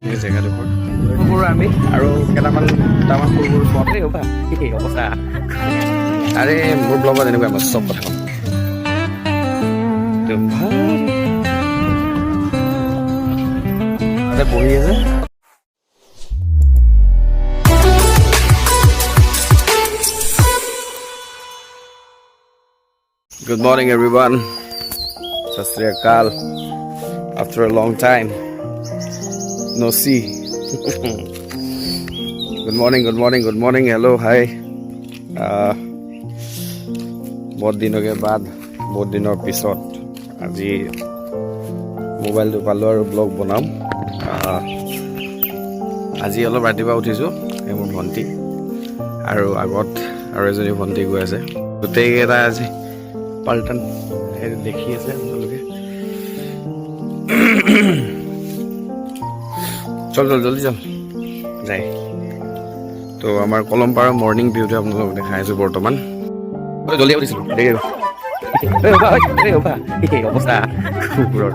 এই জেগাডোখৰ সৰু আমি আৰু কেইটামান সৰু সৰু ছোৱালী ৰ'বা কি অৱস্থা আৰে মোৰ ব্লগত এনেকুৱা মই চব কথা কম বহি আছে Good morning everyone. Sat Sri Akal. After a long time. No see. Good morning, good morning, good morning. Hello, hi. बहुत दिनों के बाद बहुत दिनों पिছত আজি মোবাইলটো পালোঁ আৰু ব্লগ বনাম আজি অলপ ৰাতিপুৱা উঠিছোঁ এই মোৰ ভণ্টি আৰু আগত আৰু এজনী ভণ্টি গৈ আছে গোটেইকেইটা আজি পাল্টন দেখি আছে আপোনালোকে চল চল জলদি চল যায় তো আমাৰ কলমপাৰৰ মৰ্ণিং ভিউটো আপোনালোকক দেখাই আছোঁ বৰ্তমান জলদি উঠিছিলোঁ দেৰি অৱস্থা কুকুৰৰ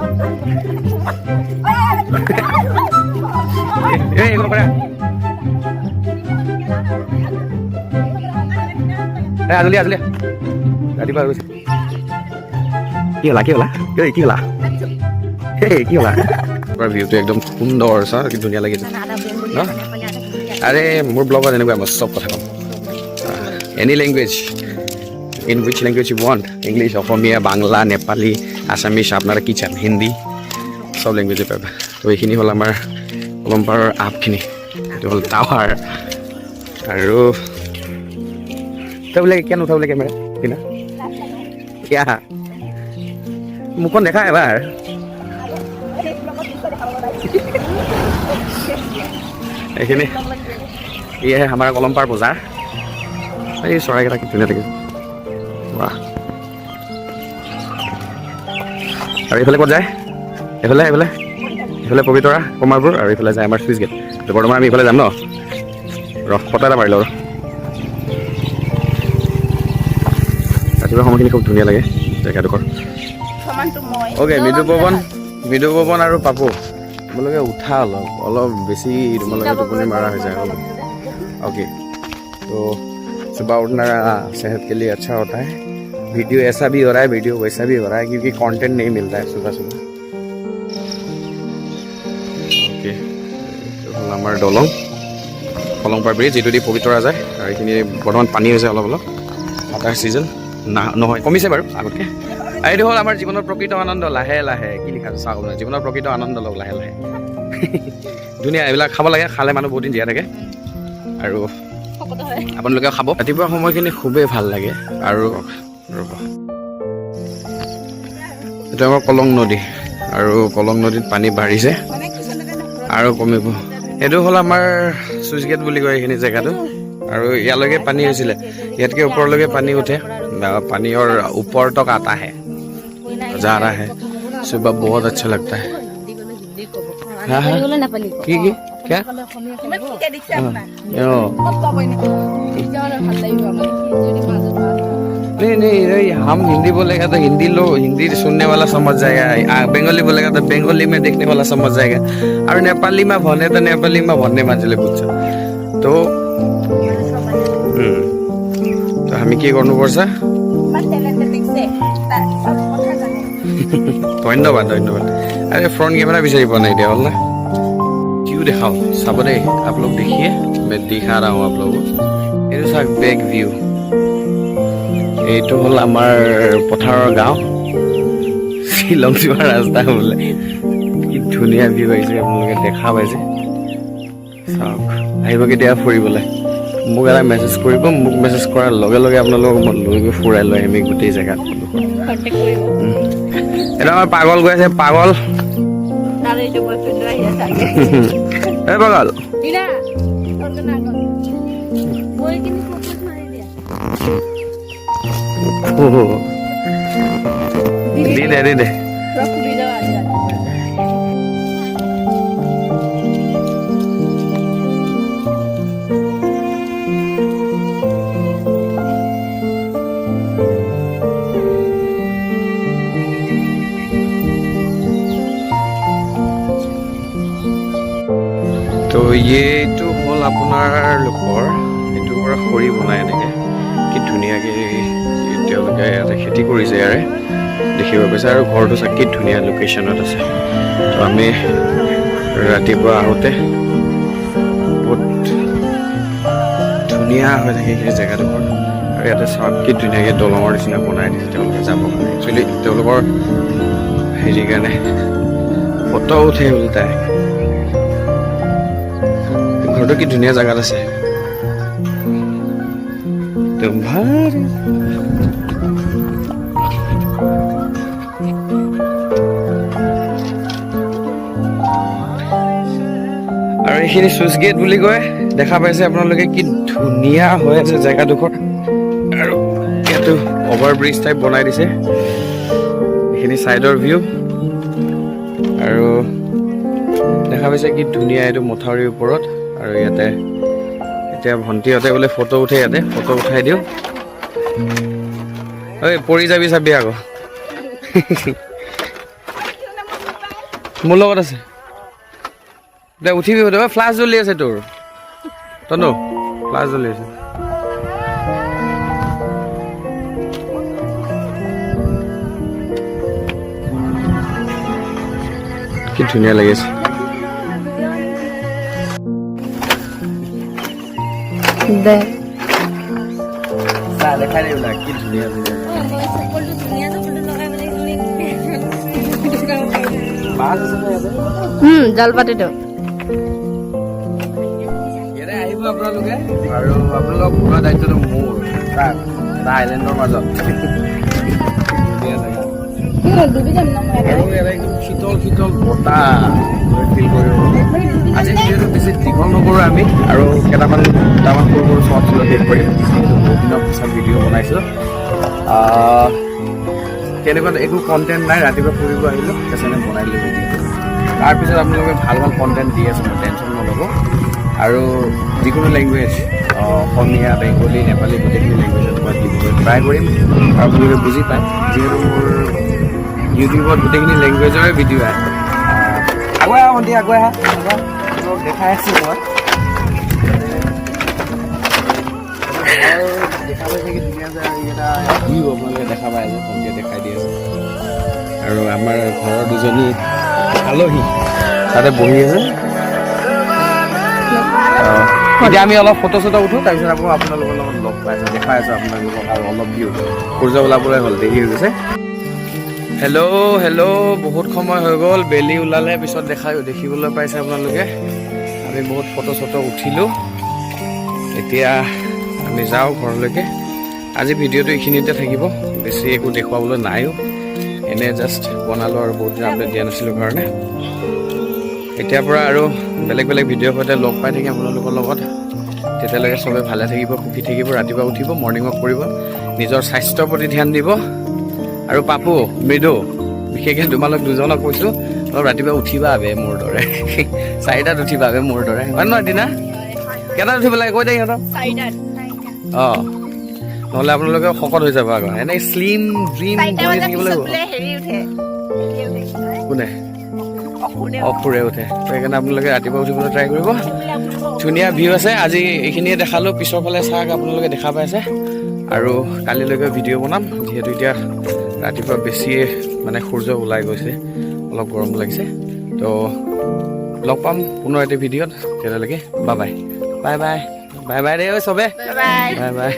আজলি আজলি ৰাতিপুৱা গৈছে কি হলা কি হলা কি হলা কি হলা ভিউটো একদম সুন্দৰ চাওঁ কি ধুনীয়া লাগিছে ন আৰে মোৰ ব্লগত এনেকুৱা মই চব কথা ক'ম any language in which language you want English Asomiya Bangla Nepali Assamese আপোনাৰ কি চান হিন্দী চব লেংগুৱেজে পাবা তো এইখিনি হ'ল আমাৰ কলমপাৰৰ আপখিনি এইটো হ'ল টাৱাৰ আৰু উঠাবলৈ কেন উঠাবলৈ কেমেৰা কিনা কিয়া মুখখন দেখা এবাৰ এইখিনি এয়াই আমাৰ কলমপাৰ বজাৰ এই চৰাইকেইটা কি ধুনীয়া লাগিছে বাহ আৰু এইফালে ক'ত যায় এইফালে এইফালে এইফালে পবিতৰা কমাৰপুৰ আৰু এইফালে যায় আমাৰ চুইচ গেট বৰ্তমান আমি এইফালে যাম ন ৰহ ফটো এটা মাৰি লওঁ ৰাতিপুৱা সময়খিনি খুব ধুনীয়া লাগে জেগাডোখৰ অ'কে মৃদু পৱন আৰু পাপু তোমালোকে উঠা অলপ বেছি তোমালোকে টোপনি মাৰা হৈ যায় ओके तो सुबह उठना सेहत के लिए अच्छा होता है वीडियो ऐसा भी हो रहा है वीडियो वैसा भी हो रहा है क्योंकि कंटेंट नहीं मिल रहा है सुबह सुबह ओके আমাৰ দলং কলমপাৰ ব্ৰিজ যিটো দি পবিতৰা যায় আৰু এইখিনি বৰ্তমান পানী হৈছে অলপ অলপ ৱাটাৰ ছিজন নহয় কমিছে বাৰু আগতকৈ এইটো হ'ল আমাৰ জীৱনৰ প্ৰকৃত আনন্দ লাহে লাহে কি লিখা আছে চাওক জীৱনৰ প্ৰকৃত আনন্দ লওক লাহে লাহে ধুনীয়া এইবিলাক খাব লাগে খালে মানুহ বহুত দিন জীয়াই থাকে আৰু আপোনালোকে খাব ৰাতিপুৱা সময়খিনি খুবেই ভাল লাগে আৰু এইটো আমাৰ কলং নদী আৰু কলং নদীত পানী বাঢ়িছে আৰু কমিব এইটো হ'ল আমাৰ চুইচ গেট বুলি কয় এইখিনি জেগাটো আৰু ইয়ালৈকে পানী হৈছিলে ইয়াতকৈ ওপৰলৈকে পানী উঠে পানীৰ ওপৰ তক आता है जा रहा है सुबह बहुत अच्छा लगता है हाँ हाँ की क्या नहीं नहीं हम हिंदी बोलेगा तो हिंदी सुनने वाला समझ जाएगा बंगाली बोलेगा तो बंगाली में देखने वाला समझ जाएगा और नेपाली में भने तो नेपाली में भन्ने मान्छेले बुझ्छ तो हामी के गर्नुपर्छ ধন্যবাদ ধন্যবাদ अरे फ्रंट कैमरा বিচাৰি পোৱা নাই দিয়া হ'ল না क्यों देखाओ सब दे आप लोग देखिए मैं दिखा रहा हूँ आप लोगों को ये सब बैक व्यू এইটো হ'ল আমাৰ পথাৰৰ গাঁও শ্বিলং যোৱাৰ ৰাস্তা বোলে কি ধুনীয়া ভিউ আহিছে আপোনালোকে দেখা পাইছে চাওক আহিব কেতিয়া ফুৰিবলৈ মোক এটা মেছেজ কৰিব মোক মেছেজ কৰাৰ লগে লগে আপোনালোকক মই লৈ গৈ ফুৰাই লৈ আহিম গোটেই জেগাত এটা আমাৰ পাগল গৈ আছে পাগল এই পাগল দি দে তো এইটো হ'ল আপোনালোকৰ এইটো পৰা খৰি বনাই এনেকৈ কি ধুনীয়াকৈ তেওঁলোকে ইয়াতে খেতি কৰিছে ইয়াৰে দেখিব পাইছে আৰু ঘৰটো চাই কি ধুনীয়া লোকেশ্যনত আছে তো আমি ৰাতিপুৱা আহোঁতে বহুত ধুনীয়া হৈ থাকে সেই জেগাডোখৰ আৰু ইয়াতে চাওক কি ধুনীয়াকৈ দলঙৰ নিচিনা বনাই দিছে তেওঁলোকে যাবৰ কাৰণে একচুৱেলি তেওঁলোকৰ হেৰি কাৰণে ফটো উঠে উল্টাই ঘৰটো কি ধুনীয়া জেগাত আছে আৰু এইখিনি চুইচ গেট বুলি কয় দেখা পাইছে আপোনালোকে কি ধুনীয়া হৈ আছে জেগাডোখৰ আৰু ইয়াতো অভাৰ ব্ৰিজ টাইপ বনাই দিছে এইখিনি ছাইডৰ ভিউ আৰু দেখা পাইছে কি ধুনীয়া এইটো মথাউৰিৰ ওপৰত আৰু ইয়াতে এতিয়া ভণ্টিহঁতে বোলে ফটো উঠে ইয়াতে ফটো উঠাই দিওঁ ঐ পৰি যাবি চাবি আকৌ মোৰ লগত আছে এতিয়া উঠিবি ফ্লাছ জ্বলি আছে তোৰ তনো ফ্লাছ জ্বলি আছে কি ধুনীয়া লাগিছে দে দেখাই দিবলা কি ধুনীয়া জলপাতিটো ইয়াতে আহিব আপোনালোকে আৰু আপোনালোকক ঘূৰা দায়িত্বটো মোৰ তাৰ আইলেণ্ডৰ মাজত আৰু ইয়াতে শীতল শীতল বতাহ ফিল কৰিব আজি ভিডিঅ'টো বেছি দীঘল নকৰোঁ আমি আৰু দুটামান সৰু সৰু শ্বৰ্ট শেষ কৰিম বহুত দিনৰ পিছত ভিডিঅ' বনাইছোঁ তেনেকুৱা একো কণ্টেণ্ট নাই ৰাতিপুৱা ফুৰিব আহিলোঁ সেইকাৰণে বনাই দিলোঁ ভিডিঅ'টো তাৰপিছত আপোনালোকে ভাল ভাল কণ্টেণ্ট দি আছে মই টেনশ্যন নল'ব আৰু যিকোনো লেংগুৱেজ অসমীয়া বেংগলী নেপালী গোটেইখিনি লেংগুৱেজত মই দিবলৈ ট্ৰাই কৰিম আৰু আপোনালোকে বুজি পায় যিহেতু মোৰ ইউটিউবত গোটেইখিনি লেংগুৱেজৰে ভিডিঅ' আহে আগুৱাই আহা ভণ্টি আগুৱাই আহা দেখাই আছোঁ মই দেখা পাই থাকি ধুনীয়া যে এটা ভিউ আপোনালোকে দেখা পাই আছে ভণ্টিয়ে দেখাই দি আছে আৰু আমাৰ ঘৰৰ দুজনী আলহী তাতে বহি আছে এতিয়া আমি অলপ ফটো চটো উঠোঁ তাৰপিছত আকৌ আপোনালোকৰ লগত লগ পাইছোঁ দেখাই আছোঁ আপোনালোকক আৰু অলপ ভিউ সূৰ্য ওলাবলৈ হ'ল দেৰি হৈ গৈছে হেল্ল' হেল্ল' বহুত সময় হৈ গ'ল বেলি ওলালে পিছত দেখিবলৈ পাইছে আপোনালোকে আমি বহুত ফটো চটো উঠিলোঁ এতিয়া আমি যাওঁ ঘৰলৈকে আজি ভিডিঅ'টো এইখিনিতে থাকিব বেছি একো দেখুৱাবলৈ নাইও এনে জাষ্ট বনালোঁ আৰু বহুত দিন আপডেট দিয়া নাছিলোঁ কাৰণে এতিয়াৰ পৰা আৰু বেলেগ বেলেগ ভিডিঅ'ৰ সৈতে লগ পাই থাকিম আপোনালোকৰ লগত তেতিয়ালৈকে চবে ভালে থাকিব সুখী থাকিব ৰাতিপুৱা উঠিব মৰ্ণিং ৱাক কৰিব নিজৰ স্বাস্থ্যৰ প্ৰতি ধ্যান দিব আৰু পাপু মৃদু বিশেষকৈ তোমালোক দুজনক কৈছোঁ অলপ ৰাতিপুৱা উঠিবা আবে মোৰ দৰে 4টাত উঠিবা আবে মোৰ দৰে হয় নহয় দিনা কেইটাত উঠিব লাগে কৈ দে সিহঁতক 4টাত অঁ নহ'লে আপোনালোকে শকত হৈ যাব আকৌ এনেই শ্লিম ড্ৰিম কৰি থাকিব লাগিব কোনে অসুৰে উঠে তো সেইকাৰণে আপোনালোকে ৰাতিপুৱা উঠিবলৈ ট্ৰাই কৰিব ধুনীয়া ভিউ আছে আজি এইখিনিয়ে দেখালোঁ পিছৰ ফালে চাওক আপোনালোকে দেখা পাইছে আৰু কালিলৈকে ভিডিঅ' বনাম যিহেতু এতিয়া ৰাতিপুৱা বেছিয়ে মানে সূৰ্য ওলাই গৈছে অলপ গৰম লাগিছে তো লগ পাম পুনৰ এটি ভিডিঅ'ত তেতিয়ালৈকে bye bye bye bye bye bye দেই চবে বাই বাই